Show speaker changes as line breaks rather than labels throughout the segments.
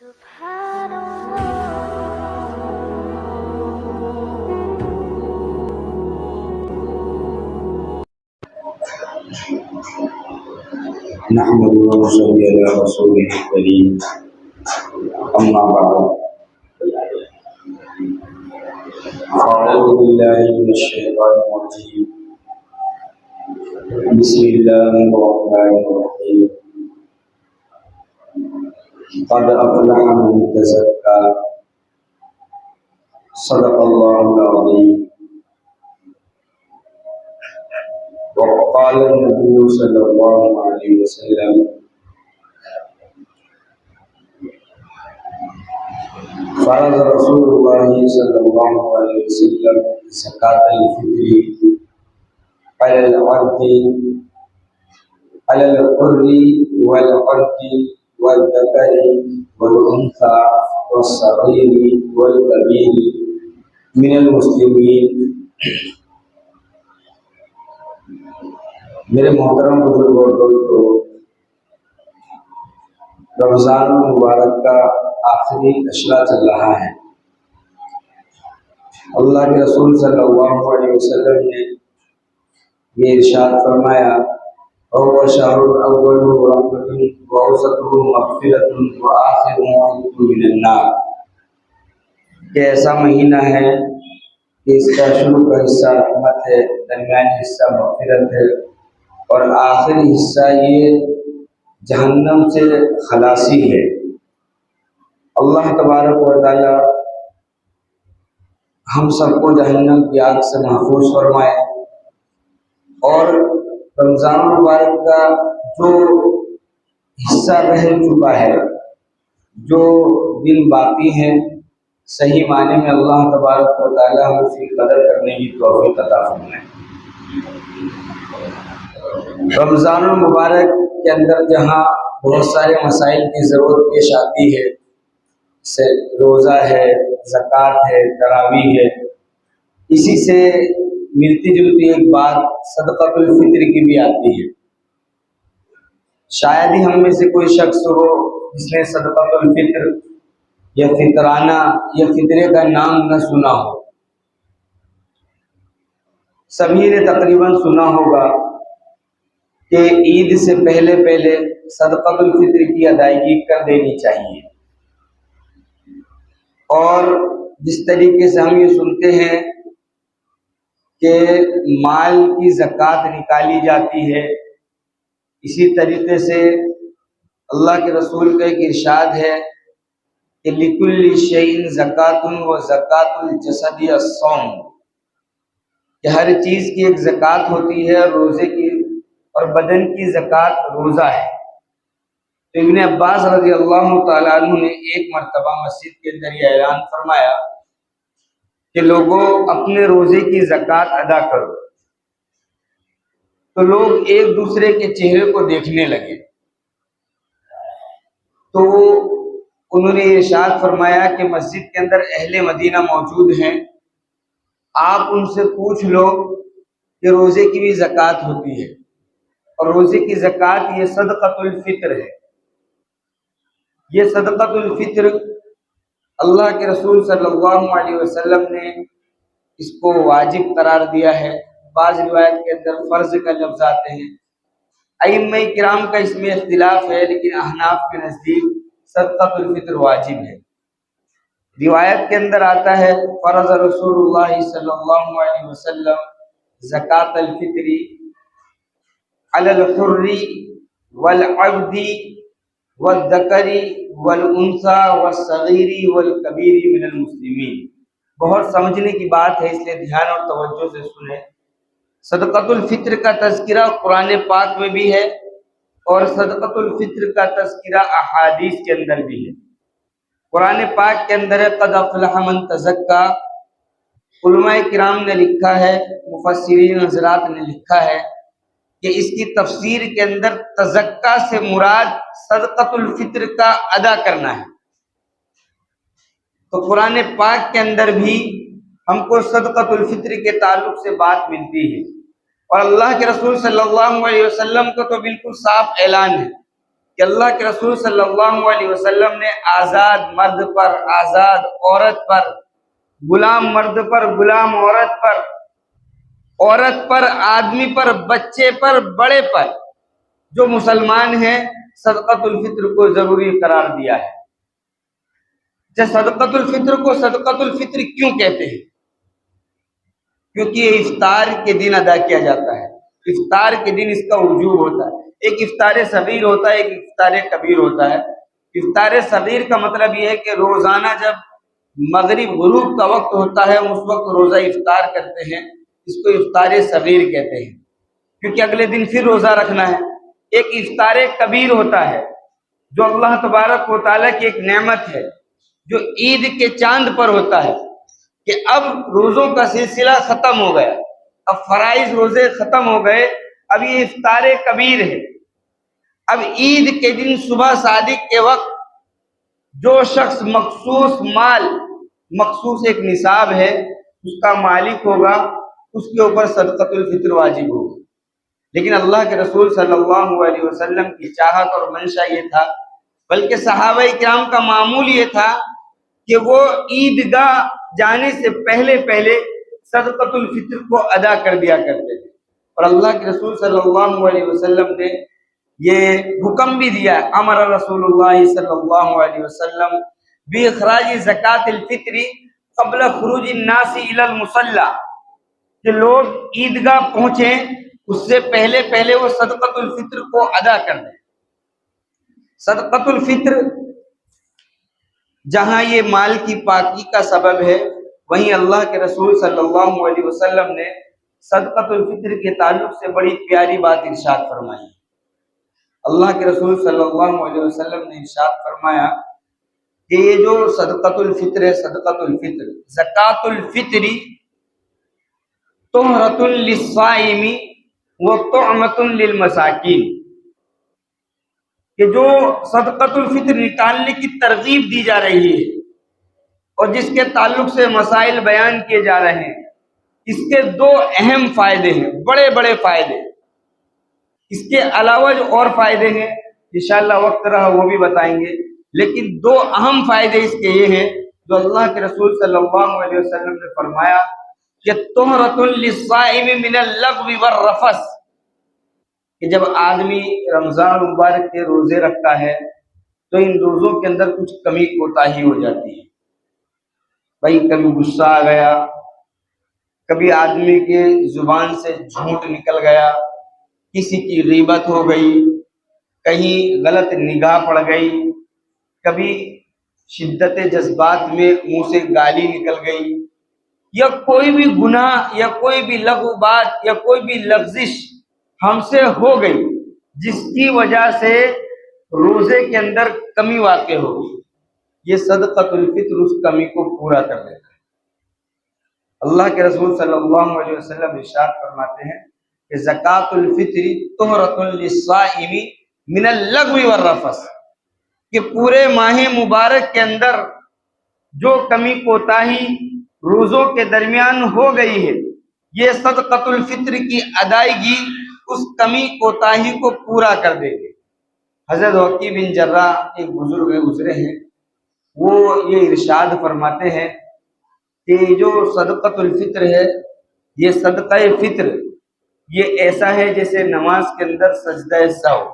سبحان
نحمده ونصلي على رسوله الكريم أما بعد أعوذ بالله من الشيطان الرجيم بسم الله الرحمن الرحيم قد أفلح من تزكى صدق الله العظيم وقال النبي صلى الله عليه وسلم فرض رسول الله صلى الله عليه وسلم زكاة الفطر على العبد على الحر والعبد والذكر والأنثى والصغير والكبير من المسلمين. میرے محترم بزرگ اور دوستو، رمضان المبارک کا آخری اشرا چل رہا ہے. اللہ کے رسول صلی اللہ علیہ وسلم نے یہ ارشاد فرمایا: اور شہر الاول رحمۃ واوسطہ مغفرۃ وآخرہ عتق من النار، کہ ایسا مہینہ ہے کہ اس کا شروع کا حصہ رحمت ہے، درمیانی حصہ مغفرت ہے، اور آخری حصہ یہ جہنم سے خلاصی ہے. اللہ تبارک و تعالی ہم سب کو جہنم کی آگ سے محفوظ فرمائے، اور رمضان المبارک کا جو حصہ رہ چکا ہے، جو دن باقی ہیں، صحیح معنی میں اللہ تبارک و تعالی ہم اس کی قدر کرنے کی توفیق عطا فرمائے. رمضان المبارک کے اندر جہاں بہت سارے مسائل کی ضرورت پیش آتی ہے، جیسے روزہ ہے، زکوٰۃ ہے، تراویح ہے، اسی سے ملتی جلتی ایک بات صدقۃ الفطر کی بھی آتی ہے. شاید ہی ہم میں سے کوئی شخص ہو جس نے صدقۃ الفطر یا فطرانہ یا فطرے کا نام نہ سنا ہو. سبھی نے تقریباً سنا ہوگا کہ عید سے پہلے پہلے صدقۃ الفطر کی ادائیگی کر دینی چاہیے. اور جس طریقے سے ہم یہ سنتے ہیں کہ مال کی زکوٰۃ نکالی جاتی ہے، اسی طریقے سے اللہ کے رسول کا ایک ارشاد ہے کہ لِكُلِّ شَيْءٍ زَكَاةٌ وَزَكَاةُ الْجَسَدِ الصَّوْمُ، کہ ہر چیز کی ایک زکوٰۃ ہوتی ہے، روزے کی، اور بدن کی زکوٰۃ روزہ ہے. تو ابن عباس رضی اللہ تعالیٰ عنہ نے ایک مرتبہ مسجد کے اندر یہ اعلان فرمایا کہ لوگوں اپنے روزے کی زکوٰۃ ادا کرو. تو لوگ ایک دوسرے کے چہرے کو دیکھنے لگے، تو انہوں نے ارشاد فرمایا کہ مسجد کے اندر اہل مدینہ موجود ہیں، آپ ان سے پوچھ لو کہ روزے کی بھی زکوٰۃ ہوتی ہے، اور روزے کی زکوٰۃ یہ صدقۃ الفطر ہے. یہ صدقۃ الفطر اللہ کے رسول صلی اللہ علیہ وسلم نے اس کو واجب قرار دیا ہے. بعض روایت کے اندر فرض کا لفظ آتے ہیں. ائمہ کرام کا اس میں اختلاف ہے، لیکن احناف کے نزدیک صدقۃ الفطر واجب ہے. روایت کے اندر آتا ہے: فرض رسول اللہ صلی اللہ علیہ وسلم زکاۃ الفطر علی الحر والعبد والذکر والانثى والصغیر والکبیر من المسلمین. بہت سمجھنے کی بات ہے، اس لیے دھیان اور توجہ سے سنیں. صدقۃ الفطر کا تذکرہ قرآن پاک میں بھی ہے، اور صدقۃ الفطر کا تذکرہ احادیث کے اندر بھی ہے. قرآن پاک کے اندر قد افلح من تزکا. علماء کرام نے لکھا ہے، مفسرین حضرات نے لکھا ہے کہ اس کی تفسیر کے اندر تزکا سے مراد صدقۃ الفطر کا ادا کرنا ہے. تو قرآن پاک کے اندر بھی ہم کو صدقۃ الفطر کے تعلق سے بات ملتی ہے، اور اللہ کے رسول صلی اللہ علیہ وسلم کا تو بالکل صاف اعلان ہے کہ اللہ کے رسول صلی اللہ علیہ وسلم نے آزاد مرد پر، آزاد عورت پر، غلام مرد پر، غلام عورت پر، عورت پر، آدمی پر، بچے پر، بڑے پر، جو مسلمان ہیں صدقۃ الفطر کو ضروری قرار دیا ہے۔ صدقۃ الفطر کو صدقۃ الفطر کیوں کہتے ہیں؟ کیونکہ یہ افطار کے دن ادا کیا جاتا ہے، افطار کے دن اس کا وجوب ہوتا ہے۔ ایک افطار صغیر ہوتا ہے، ایک افطار کبیر ہوتا ہے۔ افطار صغیر کا مطلب یہ ہے کہ روزانہ جب مغرب غروب کا وقت ہوتا ہے اس وقت روزہ افطار کرتے ہیں، اس کو افطار صغیر کہتے ہیں، کیونکہ اگلے دن پھر روزہ رکھنا ہے۔ ایک افطار کبیر ہوتا ہے جو اللہ تبارک و تعالیٰ کی ایک نعمت ہے، جو عید کے چاند پر ہوتا ہے کہ اب روزوں کا سلسلہ ختم ہو گیا، اب فرائض روزے ختم ہو گئے، اب یہ افطار کبیر ہے۔ اب عید کے دن صبح صادق کے وقت جو شخص مخصوص مال، مخصوص ایک نصاب ہے اس کا مالک ہوگا، اس کے اوپر صدقۃ الفطر واجب ہوگا۔ لیکن اللہ کے رسول صلی اللہ علیہ وسلم کی چاہت اور منشا یہ تھا، بلکہ صحابہ کرام کا معمول یہ تھا کہ وہ عیدگاہ جانے سے پہلے صدقۃ الفطر کو ادا کر دیا کرتے تھے، اور اللہ کے رسول صلی اللہ علیہ وسلم نے یہ حکم بھی دیا، امر رسول اللہ صلی اللہ علیہ وسلم باخراج زکوٰۃ الفطر قبل خروج الناس الی المصلی، کہ لوگ عیدگاہ پہنچیں اس سے پہلے وہ صدقۃ الفطر کو ادا کر دیں۔ صدقۃ الفطر جہاں یہ مال کی پاکی کا سبب ہے، وہیں اللہ کے رسول صلی اللہ علیہ وسلم نے صدقۃ الفطر کے تعلق سے بڑی پیاری بات ارشاد فرمائی۔ اللہ کے رسول صلی اللہ علیہ وسلم نے ارشاد فرمایا کہ یہ جو صدقۃ الفطر ہے، صدقۃ الفطر، زکوٰۃ الفطر طہرۃ للصائم وطعمۃ للمساکین، کہ جو صدقۃ الفطر نکالنے کی ترغیب دی جا رہی ہے اور جس کے تعلق سے مسائل بیان کیے جا رہے ہیں، اس کے دو اہم فائدے ہیں، بڑے بڑے فائدے۔ اس کے علاوہ جو اور فائدے ہیں انشاءاللہ وقت رہا وہ بھی بتائیں گے، لیکن دو اہم فائدے اس کے یہ ہیں جو اللہ کے رسول صلی اللہ علیہ وسلم نے فرمایا کہ طہرۃ للصائم من اللغو والرفث، کہ جب آدمی رمضان مبارک کے روزے رکھتا ہے تو ان روزوں کے اندر کچھ کمی کوتاہی ہو جاتی ہے، بھائی کبھی غصہ آ گیا، کبھی آدمی کے زبان سے جھوٹ نکل گیا، کسی کی غیبت ہو گئی، کہیں غلط نگاہ پڑ گئی، کبھی شدت جذبات میں منہ سے گالی نکل گئی، یا کوئی بھی گناہ یا کوئی بھی لغو بات یا کوئی بھی لغزش ہم سے ہو گئی جس کی وجہ سے روزے کے اندر کمی واقع ہوگی، یہ صدقۃ الفطر اس کمی کو پورا کر دیتا ہے۔ اللہ کے رسول صلی اللہ علیہ وسلم ارشاد فرماتے ہیں کہ زکوٰۃ الفطر طہرۃ للصائم من اللغو والرفث، کہ پورے ماہ مبارک کے اندر جو کمی کوتاہی روزوں کے درمیان ہو گئی ہے، یہ صدقۃ الفطر کی ادائیگی اس کمی کوتاہی کو پورا کر دے گی۔ حضرت وکی بن جراح ایک بزرگ گزرے ہیں، وہ یہ ارشاد فرماتے ہیں کہ جو صدقۃ الفطر ہے، یہ صدقہ فطر یہ ایسا ہے جیسے نماز کے اندر سجدہ سہو،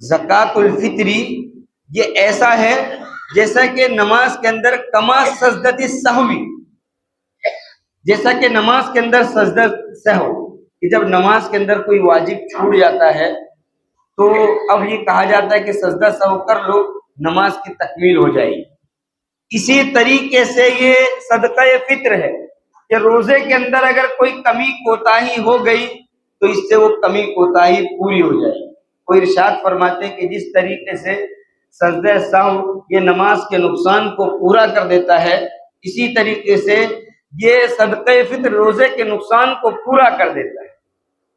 زکوٰۃ الفطری یہ ایسا ہے جیسا کہ نماز کے اندر کما سجدۃ السہوی، جیسا کہ نماز کے اندر سجدہ سہو، کہ جب نماز کے اندر کوئی واجب چھوٹ جاتا ہے تو اب یہ کہا جاتا ہے کہ سجدہ سہو کر لو، نماز کی تکمیل ہو جائے گی۔ اسی طریقے سے یہ صدقہ فطر ہے کہ روزے کے اندر اگر کوئی کمی کوتاہی ہو گئی تو اس سے وہ کمی کوتاہی پوری ہو جائے گی۔ وہ ارشاد فرماتے ہیں کہ جس طریقے سے سجدہ سہو یہ نماز کے نقصان کو پورا کر دیتا ہے، اسی طریقے سے یہ صدقہ فطر روزے کے نقصان کو پورا کر دیتا ہے۔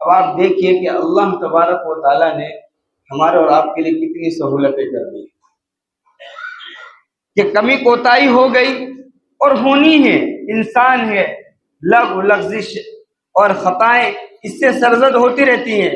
اب آپ دیکھیے کہ اللہ تبارک و تعالیٰ نے ہمارے اور آپ کے لیے کتنی سہولتیں کر دی کہ کمی کوتاہی ہو گئی اور ہونی ہے، انسان ہے، لغو لغزش اور خطائیں اس سے سرزد ہوتی رہتی ہیں۔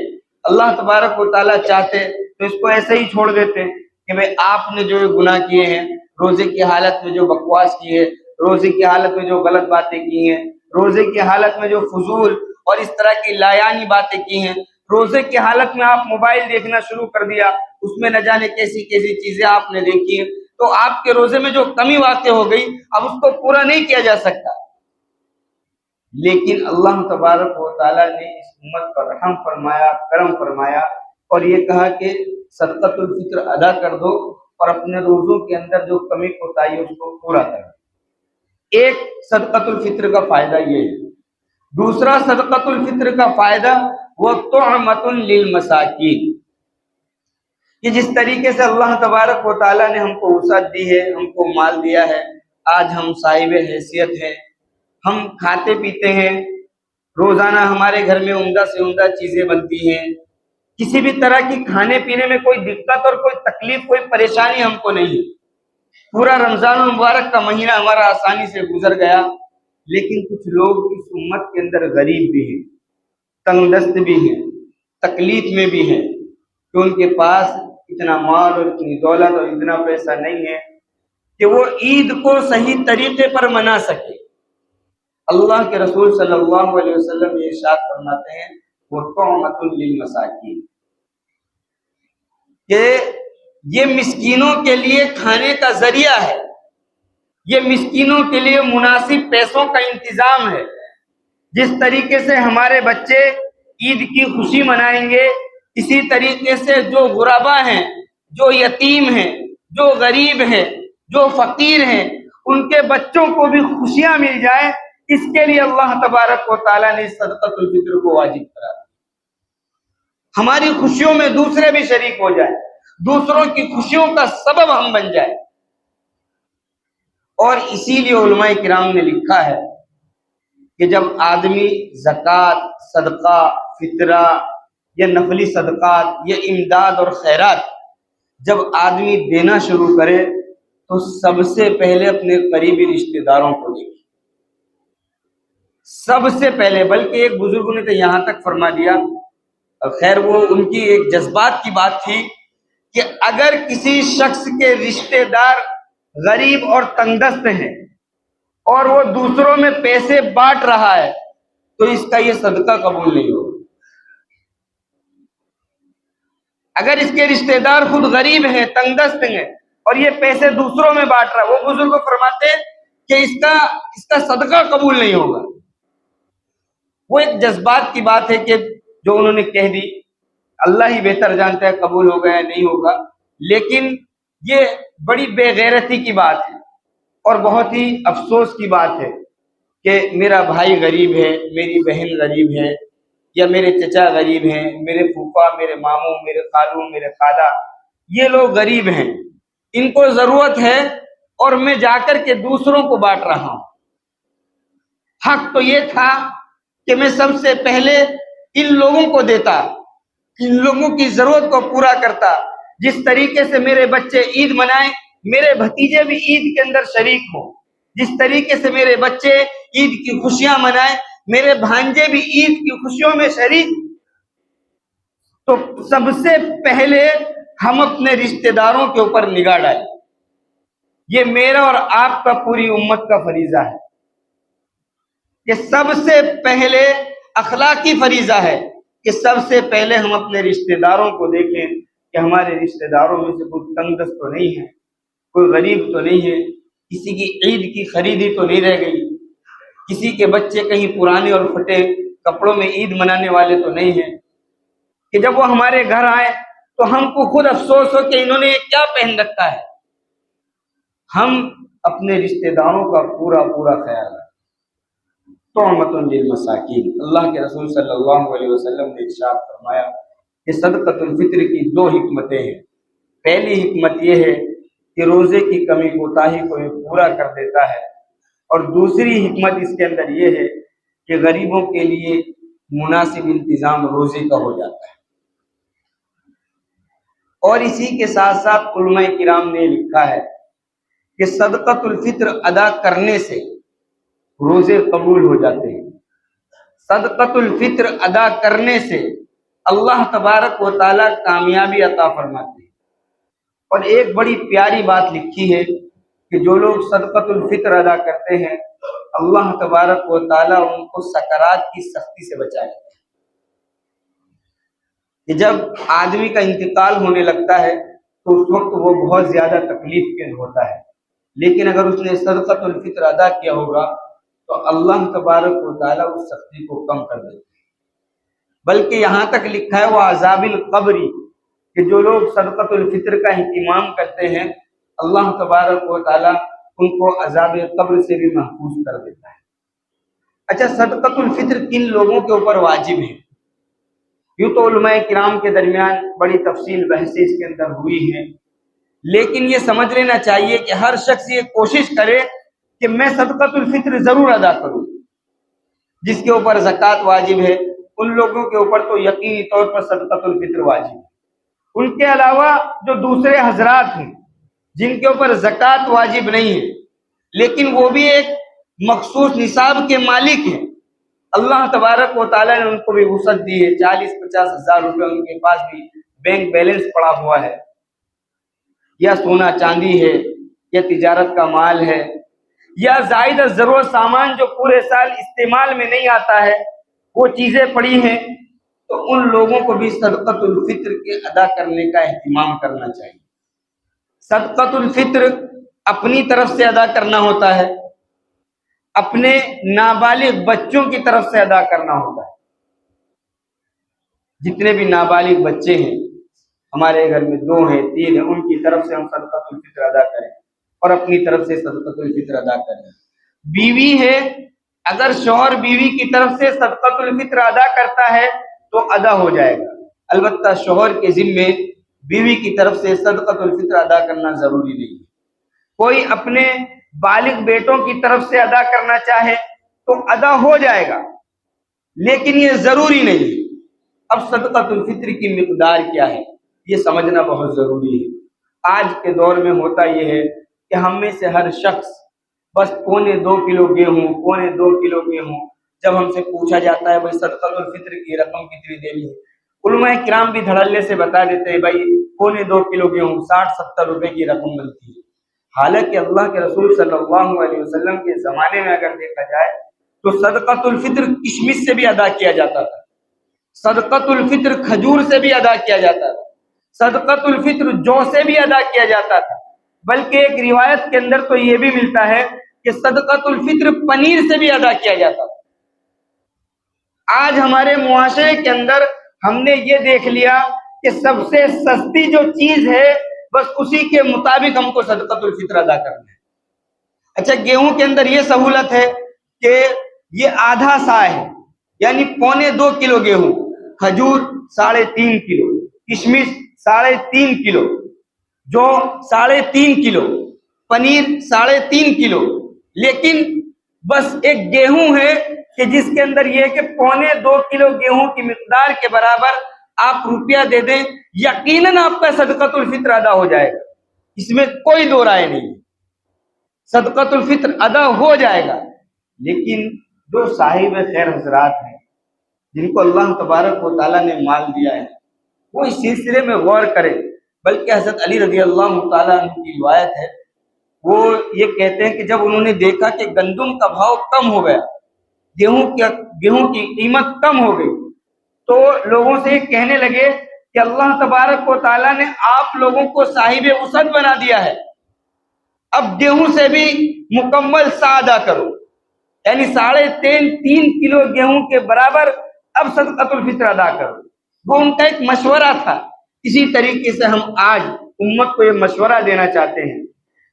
اللہ تبارک و تعالیٰ چاہتے تو اس کو ایسے ہی چھوڑ دیتے کہ بھئی آپ نے جو گناہ کیے ہیں، روزے کی حالت میں جو بکواس کی ہے، روزے کی حالت میں جو غلط باتیں کی ہیں، روزے کی حالت میں جو فضول اور اس طرح کی لایانی باتیں کی ہیں، روزے کی حالت میں آپ موبائل دیکھنا شروع کر دیا، اس میں نہ جانے کیسی کیسی چیزیں آپ نے دیکھی ہیں، تو آپ کے روزے میں جو کمی واقع ہو گئی اب اس کو پورا نہیں کیا جا سکتا۔ لیکن اللہ تبارک و تعالیٰ نے اس امت پر رحم فرمایا، کرم فرمایا اور یہ کہا کہ صدقۃ الفطر ادا کر دو اور اپنے روزوں کے اندر جو کمی کوتاہی ہے اس کو پورا کر دو۔ ایک صدقۃ الفطر کا فائدہ یہ ہے۔ دوسرا صدقۃ الفطر کا فائدہ وہ طعمۃ للمساکین، کہ جس طریقے سے اللہ تبارک و تعالیٰ نے ہم کو وسعت دی ہے، ہم کو مال دیا ہے، آج ہم صاحب حیثیت ہیں، ہم کھاتے پیتے ہیں، روزانہ ہمارے گھر میں عمدہ سے عمدہ چیزیں بنتی ہیں، کسی بھی طرح کی کھانے پینے میں کوئی دقت اور کوئی تکلیف، کوئی پریشانی ہم کو نہیں ہے، پورا رمضان المبارک کا مہینہ ہمارا آسانی سے گزر گیا۔ لیکن کچھ لوگ اس امت کے اندر غریب بھی ہیں، تنگ دست بھی ہیں، تکلیف میں بھی ہیں، کہ ان کے پاس اتنا مال اور اتنی دولت اور اتنا پیسہ نہیں ہے کہ وہ عید کو صحیح طریقے پر منا سکے۔ اللہ کے رسول صلی اللہ علیہ وسلم یہ ارشاد فرماتے ہیں وہ طعمۃ للمساکین، کہ یہ مسکینوں کے لیے کھانے کا ذریعہ ہے، یہ مسکینوں کے لیے مناسب پیسوں کا انتظام ہے۔ جس طریقے سے ہمارے بچے عید کی خوشی منائیں گے، اسی طریقے سے جو غربا ہیں، جو یتیم ہیں، جو غریب ہیں، جو فقیر ہیں، ان کے بچوں کو بھی خوشیاں مل جائیں، اس کے لیے اللہ تبارک و تعالیٰ نے صدقۃ الفطر کو واجب کرا دیا۔ ہماری خوشیوں میں دوسرے بھی شریک ہو جائیں، دوسروں کی خوشیوں کا سبب ہم بن جائیں۔ اور اسی لیے علماء کرام نے لکھا ہے کہ جب آدمی زکوٰۃ، صدقہ، فطرہ یا نفلی صدقات یا امداد اور خیرات جب آدمی دینا شروع کرے تو سب سے پہلے اپنے قریبی رشتہ داروں کو دے، سب سے پہلے۔ بلکہ ایک بزرگ نے تو یہاں تک فرما دیا، خیر وہ ان کی ایک جذبات کی بات تھی، کہ اگر کسی شخص کے رشتہ دار غریب اور تنگ دست ہیں اور وہ دوسروں میں پیسے بانٹ رہا ہے تو اس کا یہ صدقہ قبول نہیں ہوگا۔ اگر اس کے رشتہ دار خود غریب ہیں، تنگ دست ہیں اور یہ پیسے دوسروں میں بانٹ رہا ہے، وہ بزرگ فرماتے ہیں کہ اس کا صدقہ قبول نہیں ہوگا۔ وہ ایک جذبات کی بات ہے کہ جو انہوں نے کہہ دی، اللہ ہی بہتر جانتا ہے قبول ہوگا یا نہیں ہوگا، لیکن یہ بڑی بے غیرتی کی بات ہے اور بہت ہی افسوس کی بات ہے کہ میرا بھائی غریب ہے، میری بہن غریب ہے، یا میرے چچا غریب ہیں، میرے پھوپھا، میرے ماموں، میرے خالو، میرے خالہ، یہ لوگ غریب ہیں، ان کو ضرورت ہے اور میں جا کر کے دوسروں کو بانٹ رہا ہوں۔ حق تو یہ تھا کہ میں سب سے پہلے ان لوگوں کو دیتا، ان لوگوں کی ضرورت کو پورا کرتا۔ جس طریقے سے میرے بچے عید منائیں، میرے بھتیجے بھی عید کے اندر شریک ہوں، جس طریقے سے میرے بچے عید کی خوشیاں منائیں، میرے بھانجے بھی عید کی خوشیوں میں شریک۔ تو سب سے پہلے ہم اپنے رشتہ داروں کے اوپر نگاہ ڈالیں، یہ میرا اور آپ کا، پوری امت کا فریضہ ہے، یہ سب سے پہلے اخلاقی فریضہ ہے کہ سب سے پہلے ہم اپنے رشتہ داروں کو دیکھیں کہ ہمارے رشتہ داروں میں سے کوئی تنگ دست تو نہیں ہے، کوئی غریب تو نہیں ہے، کسی کی عید کی خریدی تو نہیں رہ گئی، کسی کے بچے کہیں پرانے اور پھٹے کپڑوں میں عید منانے والے تو نہیں ہیں، کہ جب وہ ہمارے گھر آئے تو ہم کو خود افسوس ہو کہ انہوں نے یہ کیا پہن رکھا ہے۔ ہم اپنے رشتہ داروں کا پورا خیال رکھیں۔ طعمۃ للمساکین، اللہ کے رسول صلی اللہ علیہ وسلم نے ارشاد فرمایا کہ صدقۃ الفطر کی دو حکمتیں ہیں۔ پہلی حکمت یہ ہے کہ روزے کی کمی کوتاہی کو یہ پورا کر دیتا ہے، اور دوسری حکمت اس کے اندر یہ ہے کہ غریبوں کے لیے مناسب انتظام روزے کا ہو جاتا ہے۔ اور اسی کے ساتھ ساتھ علماء کرام نے لکھا ہے کہ صدقۃ الفطر ادا کرنے سے روزے قبول ہو جاتے ہیں، صدقۃ الفطر ادا کرنے سے اللہ تبارک و تعالیٰ کامیابی عطا فرماتے ہیں۔ اور ایک بڑی پیاری بات لکھی ہے کہ جو لوگ صدقۃ الفطر ادا کرتے ہیں اللہ تبارک و تعالیٰ ان کو سکرات کی سختی سے بچائے کہ جب آدمی کا انتقال ہونے لگتا ہے تو اس وقت وہ بہت زیادہ تکلیف کے ہوتا ہے، لیکن اگر اس نے صدقۃ الفطر ادا کیا ہوگا تو اللہ تبارک و تعالیٰ اس سختی کو کم کر دیتے ہیں۔ بلکہ یہاں تک لکھا ہے وہ عذاب القبری کہ جو لوگ صدقۃ الفطر کا اہتمام کرتے ہیں اللہ تبارک و تعالیٰ ان کو عذاب قبر سے بھی محفوظ کر دیتا ہے۔ اچھا، صدقۃ الفطر کن لوگوں کے اوپر واجب ہے؟ یوں تو علماء کرام کے درمیان بڑی تفصیل بحثیں اس کے اندر ہوئی ہیں، لیکن یہ سمجھ لینا چاہیے کہ ہر شخص یہ کوشش کرے کہ میں صدقۃ الفطر ضرور ادا کروں۔ جس کے اوپر زکوٰۃ واجب ہے ان لوگوں کے اوپر تو یقینی طور پر صدقۃ الفطر واجب ہے۔ ان کے علاوہ جو دوسرے حضرات ہیں جن کے اوپر زکوٰۃ واجب نہیں ہے لیکن وہ بھی ایک مخصوص نصاب کے مالک ہیں، اللہ تبارک و تعالیٰ نے ان کو بھی وسعت دی ہے، 40-50 ہزار روپے ان کے پاس بھی بینک بیلنس پڑا ہوا ہے، یا سونا چاندی ہے، یا تجارت کا مال ہے، یا زائد ضرورت سامان جو پورے سال استعمال میں نہیں آتا ہے وہ چیزیں پڑی ہیں، تو ان لوگوں کو بھی صدقۃ الفطر کے ادا کرنے کا اہتمام کرنا چاہیے۔ صدقۃ الفطر اپنی طرف سے ادا کرنا ہوتا ہے، اپنے نابالغ بچوں کی طرف سے ادا کرنا ہوتا ہے۔ جتنے بھی نابالغ بچے ہیں ہمارے گھر میں 2 ہیں 3 ہیں ان کی طرف سے ہم صدقۃ الفطر ادا کریں اور اپنی طرف سے صدقۃ الفطر ادا کریں۔ بیوی ہے، اگر شوہر بیوی کی طرف سے صدقۃ الفطر ادا کرتا ہے تو ادا ہو جائے گا، البتہ شوہر کے ذمے بیوی کی طرف سے صدقۃ الفطر ادا کرنا ضروری نہیں ہے۔ کوئی اپنے بالغ بیٹوں کی طرف سے ادا کرنا چاہے تو ادا ہو جائے گا، لیکن یہ ضروری نہیں ہے۔ اب صدقۃ الفطر کی مقدار کیا ہے یہ سمجھنا بہت ضروری ہے۔ آج کے دور میں ہوتا یہ ہے کہ ہم میں سے ہر شخص بس 1.25 کلو گیہوں 2.25 کلو گیہوں، جب ہم سے پوچھا جاتا ہے بھائی صدقۃ الفطر کی رقم کتنی دینی ہے، علماء کرام بھی دھڑلے سے بتا دیتے ہیں بھائی 2.25 کلو گیہوں 60-70 روپے کی رقم ملتی ہے۔ حالانکہ اللہ کے رسول صلی اللہ علیہ وسلم کے زمانے میں اگر دیکھا جائے تو صدقۃ الفطر کشمش سے بھی ادا کیا جاتا تھا، صدقۃ الفطر کھجور سے بھی ادا کیا جاتا تھا، صدقۃ الفطر جو سے بھی ادا کیا جاتا تھا، بلکہ ایک روایت کے اندر تو یہ بھی ملتا ہے کہ صدقۃ الفطر پنیر سے بھی ادا کیا جاتا تھا۔ آج ہمارے معاشرے کے اندر ہم نے یہ دیکھ لیا کہ سب سے سستی جو چیز ہے بس اسی کے مطابق ہم کو صدقۃ الفطر ادا کرنا ہے۔ اچھا، گیہوں کے اندر یہ سہولت ہے کہ یہ آدھا سا ہے، یعنی 2.25 کلو گیہوں، کھجور 3.5 کلو، کشمش 3.5 کلو، جو 3.5 کلو، پنیر 3.5 کلو، لیکن بس ایک گیہوں ہے کہ جس کے اندر یہ کہ 2.25 کلو گیہوں کی مقدار کے برابر آپ روپیہ دے دیں، یقیناً آپ کا صدقۃ الفطر ادا ہو جائے گا، اس میں کوئی دو رائے نہیں، صدقۃ الفطر ادا ہو جائے گا۔ لیکن جو صاحب خیر حضرات ہیں جن کو اللہ تبارک و تعالیٰ نے مال دیا ہے وہ اس سلسلے میں غور کریں۔ بلکہ حضرت علی رضی اللہ تعالیٰ عنہ کی روایت ہے، وہ یہ کہتے ہیں کہ جب انہوں نے دیکھا کہ گندم کا بھاؤ کم ہو گیا، گیہوں کی قیمت کم ہو گئی، تو لوگوں سے یہ کہنے لگے کہ اللہ تبارک و تعالیٰ نے آپ لوگوں کو صاحب وسعت بنا دیا ہے، اب گیہوں سے بھی مکمل سا ادا کرو، یعنی 3.5 کلو گیہوں کے برابر اب صدقۃ الفطر ادا کرو۔ وہ ان کا ایک مشورہ تھا۔ اسی طریقے سے ہم آج امت کو یہ مشورہ دینا چاہتے ہیں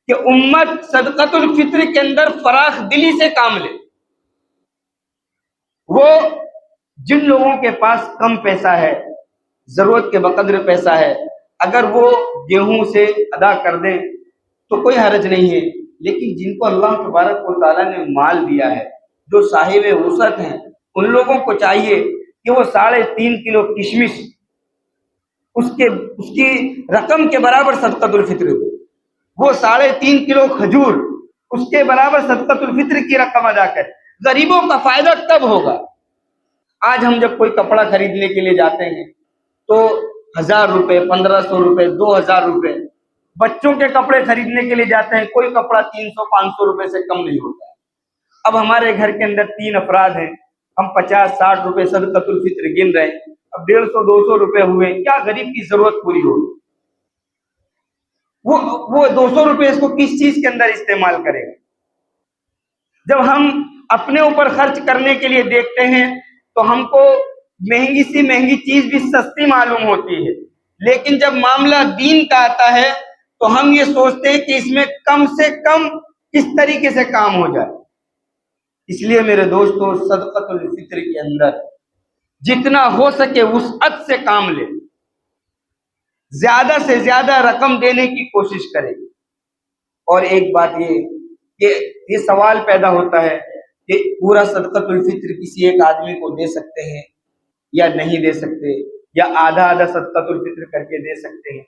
کہ امت صدقۃ الفطر کے اندر فراخ دلی سے کام لے۔ وہ جن لوگوں کے پاس کم پیسہ ہے، ضرورت کے بقدر پیسہ ہے، اگر وہ گیہوں سے ادا کر دیں تو کوئی حرج نہیں ہے، لیکن جن کو اللہ تبارک و تعالیٰ نے مال دیا ہے، جو صاحب وسعت ہیں، ان لوگوں کو چاہیے کہ وہ 3.5 کلو کشمش اس کی رقم کے برابر صدقۃ الفطر دے، وہ 3.5 کلو کھجور اس کے برابر صدقۃ الفطر کی رقم ادا کرے۔ غریبوں کا فائدہ تب ہوگا۔ آج ہم جب کوئی کپڑا خریدنے کے لیے جاتے ہیں تو 1000 روپے, 1500 روپے, 2000 روپے. بچوں کے کپڑے خریدنے کے لیے جاتے ہیں, کوئی کپڑا 300-500 روپے سے کم نہیں ہوتا ہے. اب ہمارے گھر کے اندر 3 افراد ہیں, ہم 50-60 روپے صدقۃ الفطر گن رہے ہیں. اب 150-200 روپے ہوئے, کیا غریب کی ضرورت پوری ہوگی؟ وہ 200 روپے اس کو کس چیز کے اندر استعمال کرے گا؟ جب ہم اپنے اوپر خرچ کرنے کے لیے دیکھتے ہیں تو ہم کو مہنگی سی مہنگی چیز بھی سستی معلوم ہوتی ہے, لیکن جب معاملہ دین کا آتا ہے تو ہم یہ سوچتے ہیں کہ اس میں کم سے کم کس طریقے سے کام ہو جائے. اس لیے میرے دوستو, صدقۃ الفطر کے اندر جتنا ہو سکے وسعت سے کام لے, زیادہ سے زیادہ رقم دینے کی کوشش کرے. اور ایک بات یہ کہ یہ سوال پیدا ہوتا ہے کہ پورا صدقۃ الفطر کسی ایک آدمی کو دے سکتے ہیں یا نہیں دے سکتے, یا آدھا آدھا صدقۃ الفطر کر کے دے سکتے ہیں.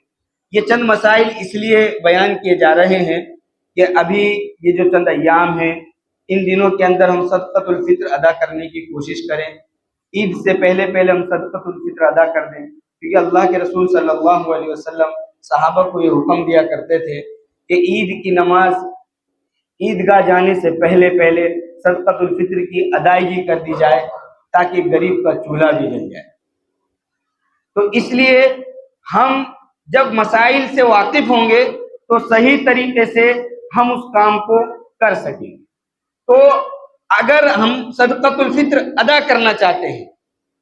یہ چند مسائل اس لیے بیان کیے جا رہے ہیں کہ ابھی یہ جو چند ایام ہیں ان دنوں کے اندر ہم صدقۃ الفطر ادا کرنے کی کوشش کریں. عید سے پہلے ہم صدقۃ الفطر ادا کر دیں, کیونکہ اللہ کے رسول صلی اللہ علیہ وسلم صحابہ کو یہ حکم دیا کرتے تھے کہ عید کی نماز عیدگاہ جانے سے پہلے صدقۃ الفطر کی ادائیگی کر دی جائے تاکہ غریب کا چولہا بھی جل جائے. تو اس لیے ہم جب مسائل سے واقف ہوں گے تو صحیح طریقے سے ہم اس کام کو کر سکیں. تو اگر ہم صدقۃ الفطر ادا کرنا چاہتے ہیں,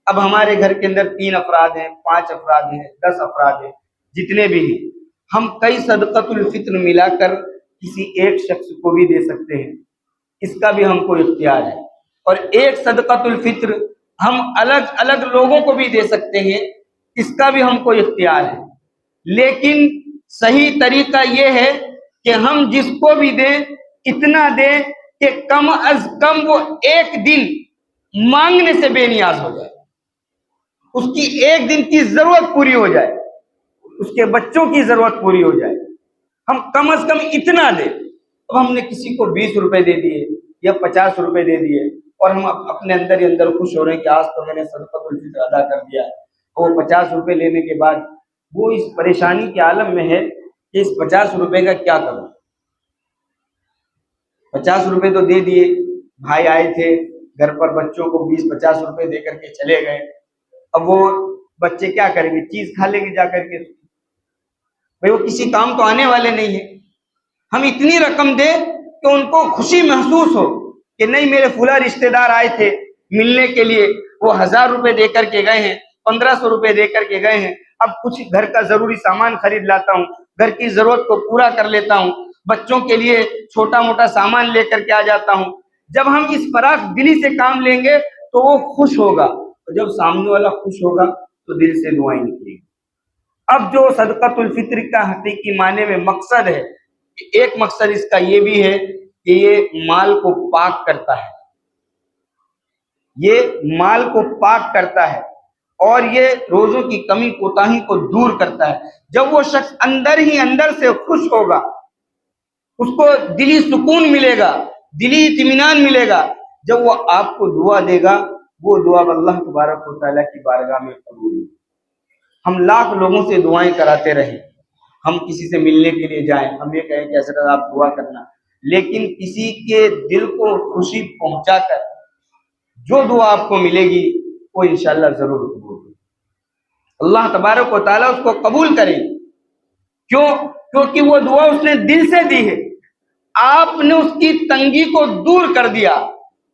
اب ہمارے گھر کے اندر 3 افراد ہیں, 5 افراد ہیں, 10 افراد ہیں, جتنے بھی ہیں, ہم کئی صدقۃ الفطر ملا کر کسی ایک شخص کو بھی دے سکتے ہیں. اس کا بھی ہم کو اختیار ہے. اور ایک صدقۃ الفطر ہم الگ الگ لوگوں کو بھی دے سکتے ہیں, اس کا بھی ہم کو اختیار ہے. لیکن صحیح طریقہ یہ ہے کہ ہم جس کو بھی دیں اتنا دیں کہ کم از کم وہ ایک دن مانگنے سے بے نیاز ہو جائے, اس کی ایک دن کی ضرورت پوری ہو جائے, اس کے بچوں کی ضرورت پوری ہو جائے. ہم کم از کم اتنا دیں. اب ہم نے کسی کو 20 روپے دے دیے یا 50 روپے دے دیے اور ہم اپنے اندر ہی اندر خوش ہو رہے ہیں کہ آج تو میں نے صدقۃ الفطر ادا کر دیا. اور 50 روپے لینے کے بعد وہ اس پریشانی کے عالم میں ہے کہ اس 50 روپے کا کیا کروں. 50 روپے تو دے دیے, بھائی آئے تھے گھر پر, بچوں کو 20-50 روپے دے کر کے چلے گئے. اب وہ بچے کیا کریں گے؟ چیز کھا لیں گے جا کر کے, بھائی وہ کسی کام تو آنے والے نہیں ہیں. ہم اتنی رقم دیں کہ ان کو خوشی محسوس ہو کہ نہیں, میرے فلاں رشتے دار آئے تھے ملنے کے لیے, وہ 1000 روپے دے کر کے گئے ہیں, 1500 روپے دے کر کے گئے ہیں. اب کچھ گھر کا ضروری سامان خرید لاتا ہوں, گھر کی ضرورت کو پورا کر لیتا ہوں, بچوں کے لیے چھوٹا موٹا سامان لے کر کے آ جاتا ہوں. جب ہم اس فراخ دلی سے کام لیں گے تو وہ خوش ہوگا, اور جب سامنے والا خوش ہوگا تو دل سے دعائیں نکلیں گی. اب جو صدقۃ الفطر کا حقیقی معنی میں مقصد ہے, ایک مقصد اس کا یہ بھی ہے کہ یہ مال کو پاک کرتا ہے, یہ مال کو پاک کرتا ہے, اور یہ روزوں کی کمی کوتاہی کو دور کرتا ہے. جب وہ شخص اندر ہی اندر سے خوش ہوگا, اس کو دلی سکون ملے گا, دلی اطمینان ملے گا, جب وہ آپ کو دعا دے گا, وہ دعا اللہ تبارک و تعالیٰ کی بارگاہ میں قبول ہوگی. ہم لاکھ لوگوں سے دعائیں کراتے رہیں, ہم کسی سے ملنے کے لیے جائیں, ہم یہ کہیں کہ حضرت آپ دعا کرنا, لیکن کسی کے دل کو خوشی پہنچا کر جو دعا آپ کو ملے گی وہ انشاءاللہ ضرور قبول ہوگی. اللہ تبارک و تعالیٰ اس کو قبول کرے. کیوں؟ کیونکہ وہ دعا اس نے دل سے دی ہے, آپ نے اس کی تنگی کو دور کر دیا.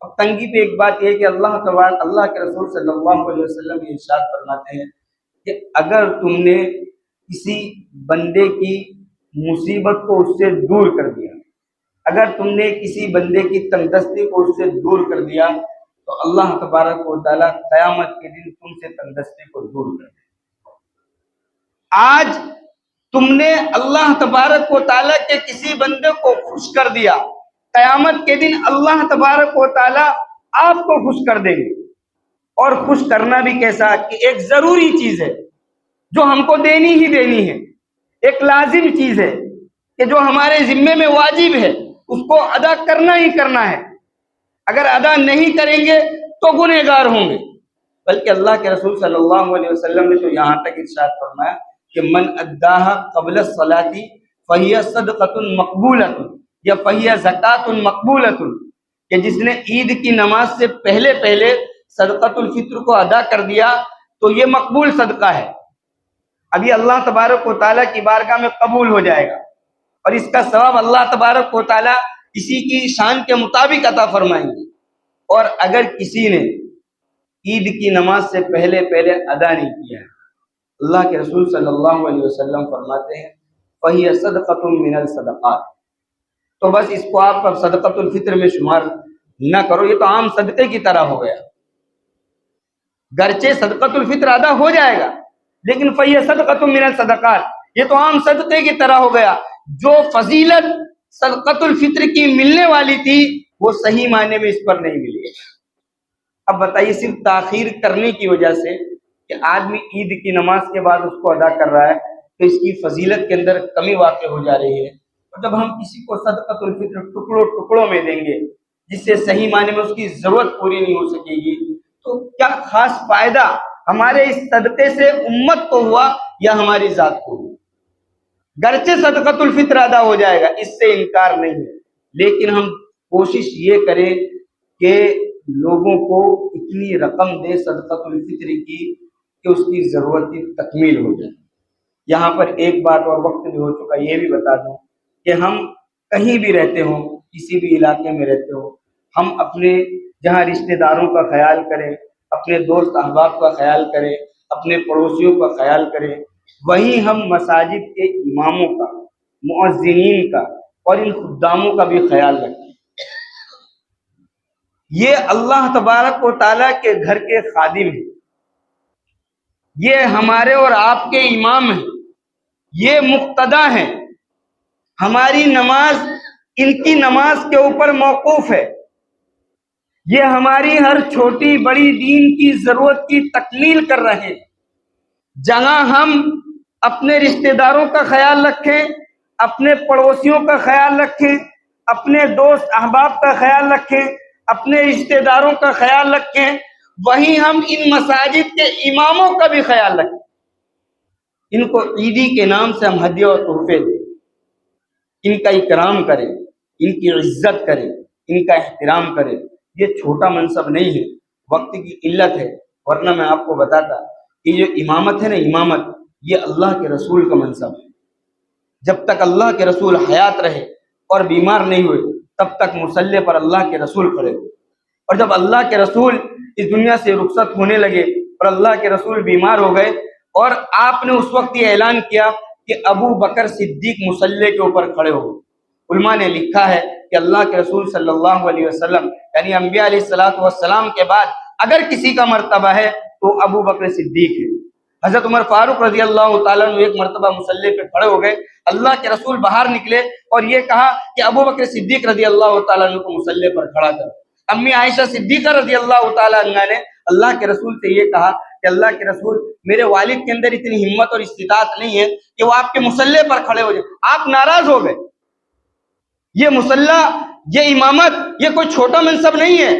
اب تنگی پہ ایک بات یہ ہے کہ اللہ کے رسول صلی اللہ علیہ وسلم یہ ارشاد فرماتے ہیں کہ اگر تم نے کسی بندے کی مصیبت کو اس سے دور کر دیا, اگر تم نے کسی بندے کی تنگدستی کو اس سے دور کر دیا, تو اللہ تبارک و تعالیٰ قیامت کے دن تم سے تنگدستی کو دور کر دے. آج تم نے اللہ تبارک و تعالیٰ کے کسی بندے کو خوش کر دیا, قیامت کے دن اللہ تبارک و تعالیٰ آپ کو خوش کر دیں گے. اور خوش کرنا بھی کیسا کہ ایک ضروری چیز ہے جو ہم کو دینی ہی دینی ہے, ایک لازم چیز ہے کہ جو ہمارے ذمے میں واجب ہے, اس کو ادا کرنا ہی کرنا ہے. اگر ادا نہیں کریں گے تو گنہگار ہوں گے. بلکہ اللہ کے رسول صلی اللہ علیہ وسلم نے تو یہاں تک ارشاد فرمایا کہ من اداها قبل الصلاۃ فہی صدقۃ مقبولۃ یا فہی زکوۃ مقبولۃ، کہ جس نے عید کی نماز سے پہلے پہلے صدقۃ الفطر کو ادا کر دیا تو یہ مقبول صدقہ ہے، ابھی اللہ تبارک و تعالیٰ کی بارگاہ میں قبول ہو جائے گا، اور اس کا ثواب اللہ تبارک و تعالیٰ اسی کی شان کے مطابق عطا فرمائیں گے۔ اور اگر کسی نے عید کی نماز سے پہلے پہلے ادا نہیں کیا ہے، اللہ کے رسول صلی اللہ علیہ وسلم فرماتے ہیں فہی صدقۃ من الصدقات، تو بس اس کو آپ اب صدقۃ الفطر میں شمار نہ کرو، یہ تو عام صدقے کی طرح ہو گیا، گرچہ صدقۃ الفطر ادا ہو جائے گا لیکن فہی صدقۃ من الصدقات یہ تو عام صدقے کی طرح ہو گیا، جو فضیلت صدقۃ الفطر کی ملنے والی تھی وہ صحیح معنی میں اس پر نہیں ملی۔ اب بتائیے صرف تاخیر کرنے کی وجہ سے کہ آدمی عید کی نماز کے بعد اس کو ادا کر رہا ہے تو اس کی فضیلت کے اندر کمی واقع ہو جا رہی ہے، اور جب ہم کسی کو صدقۃ الفطر ٹکڑوں ٹکڑوں میں دیں گے جس سے صحیح معنی میں اس کی ضرورت پوری نہیں ہو سکے گی، تو کیا خاص فائدہ ہمارے اس صدقے سے امت کو ہوا یا ہماری ذات کو ہوا؟ گرچہ صدقۃ الفطر ادا ہو جائے گا، اس سے انکار نہیں ہے، لیکن ہم کوشش یہ کریں کہ لوگوں کو اتنی رقم دے صدقۃ الفطر کی کہ اس کی ضرورت کی تکمیل ہو جائے۔ یہاں پر ایک بات اور وقت بھی ہو چکا، یہ بھی بتا دوں کہ ہم کہیں بھی رہتے ہوں، کسی بھی علاقے میں رہتے ہوں، ہم اپنے جہاں رشتہ داروں کا خیال کریں، اپنے دوست احباب کا خیال کریں، اپنے پڑوسیوں کا خیال کریں، وہیں ہم مساجد کے اماموں کا، مؤذنین کا اور ان خداموں کا بھی خیال رکھیں۔ یہ اللہ تبارک و تعالیٰ کے گھر کے خادم ہیں، یہ ہمارے اور آپ کے امام ہیں، یہ مقتدا ہیں، ہماری نماز ان کی نماز کے اوپر موقوف ہے، یہ ہماری ہر چھوٹی بڑی دین کی ضرورت کی تکمیل کر رہے ہیں۔ جہاں ہم اپنے رشتہ داروں کا خیال رکھیں، اپنے پڑوسیوں کا خیال رکھیں، اپنے دوست احباب کا خیال رکھیں، اپنے رشتہ داروں کا خیال رکھیں، وہیں ہم ان مساجد کے اماموں کا بھی خیال رکھیں، ان کو عیدی کے نام سے ہم ہدیہ اور تحفے دیں، ان کا اکرام کریں، ان کی عزت کریں، ان کا احترام کریں۔ یہ چھوٹا منصب نہیں ہے، وقت کی قلت ہے، ورنہ میں آپ کو بتاتا کہ یہ امامت ہے نا، امامت یہ اللہ کے رسول کا منصب ہے۔ جب تک اللہ کے رسول حیات رہے اور بیمار نہیں ہوئے تب تک مصلی پر اللہ کے رسول کھڑے ہوئے، اور جب اللہ کے رسول اس دنیا سے رخصت ہونے لگے اور اللہ کے رسول بیمار ہو گئے، اور آپ نے اس وقت یہ اعلان کیا کہ ابو بکر صدیق مصلی کے اوپر کھڑے ہو۔ علماء نے لکھا ہے کہ اللہ کے رسول صلی اللہ علیہ وسلم یعنی انبیاء علیہ الصلوۃ والسلام کے بعد اگر کسی کا مرتبہ ہے تو ابو بکر صدیق ہے۔ حضرت عمر فاروق رضی اللہ تعالیٰ عنہ ایک مرتبہ مصلی پہ کھڑے ہو گئے، اللہ کے رسول باہر نکلے اور یہ کہا کہ ابو بکر صدیق رضی اللہ تعالیٰ عنہ کو مصلی پر کھڑا کر۔ امی عائشہ صدیقہ رضی اللہ تعالیٰ عنہ نے اللہ کے رسول سے یہ کہا کہ اللہ کے رسول میرے والد کے اندر اتنی ہمت اور استطاعت نہیں ہے کہ وہ آپ کے مصلی پر کھڑے ہو جائیں۔ آپ ناراض ہو گئے۔ یہ مصلی، یہ امامت یہ کوئی چھوٹا منصب نہیں ہے،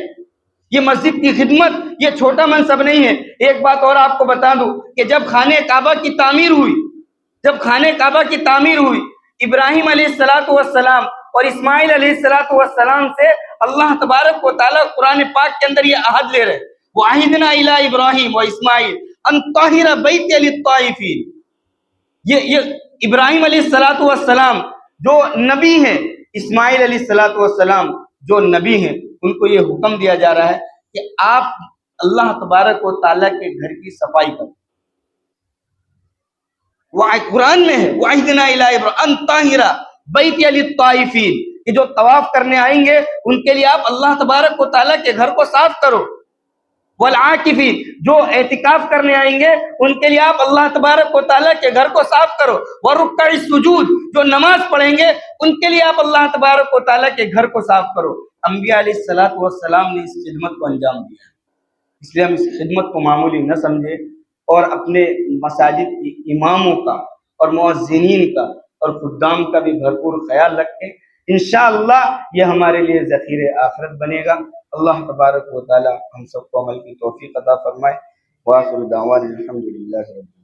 یہ مسجد کی خدمت یہ چھوٹا منصب نہیں ہے۔ ایک بات اور آپ کو بتا دوں کہ جب خانہ کعبہ کی تعمیر ہوئی، ابراہیم علیہ السلام اور اسماعیل علیہ السلام سے اللہ تبارک و تعالیٰ قرآن پاک کے اندر یہ عہد لے رہے، وَعَهِدْنَا إِلَىٰ إِبْرَاهِيمَ وَإِسْمَاعِيلَ أَن طَهِرَ بَيْتِيَ لِلطَّائِفِينَ۔ یہ ابراہیم علیہ السلام جو نبی ہیں، اسماعیل علیہ السلام جو نبی ہیں، ان کو یہ حکم دیا جا رہا ہے کہ آپ اللہ تبارک و تعالیٰ کے گھر کی صفائی کریں۔ قرآن میں ہے وَعِهْدْنَا إِلَىٰ إِبْرَاهِيمَ أَن طَهِرَ بَيْتِيَ لِلطَّائِفِينَ، کہ جو طواف کرنے آئیں گے ان کے لیے آپ اللہ تبارک و تعالیٰ کے گھر کو صاف کرو، والعاکفین، جو اعتکاف کرنے آئیں گے ان کے لیے آپ اللہ تبارک و تعالیٰ کے گھر کو صاف کرو، ورکع السجود، جو نماز پڑھیں گے ان کے لیے آپ اللہ تبارک و تعالیٰ کے گھر کو صاف کرو۔ انبیاء علیہ السلام نے اس خدمت کو انجام دیا، اس لیے ہم اس خدمت کو معمولی نہ سمجھیں اور اپنے مساجد کی اماموں کا اور مؤذنین کا اور خدام کا بھی بھرپور خیال رکھیں۔ انشاءاللہ یہ ہمارے لیے ذخیرہ آخرت بنے گا۔ اللہ تبارک و تعالی ہم سب کو عمل کی توفیق عطا فرمائے۔ وآخر دعوانا الحمد لله رب العالمين.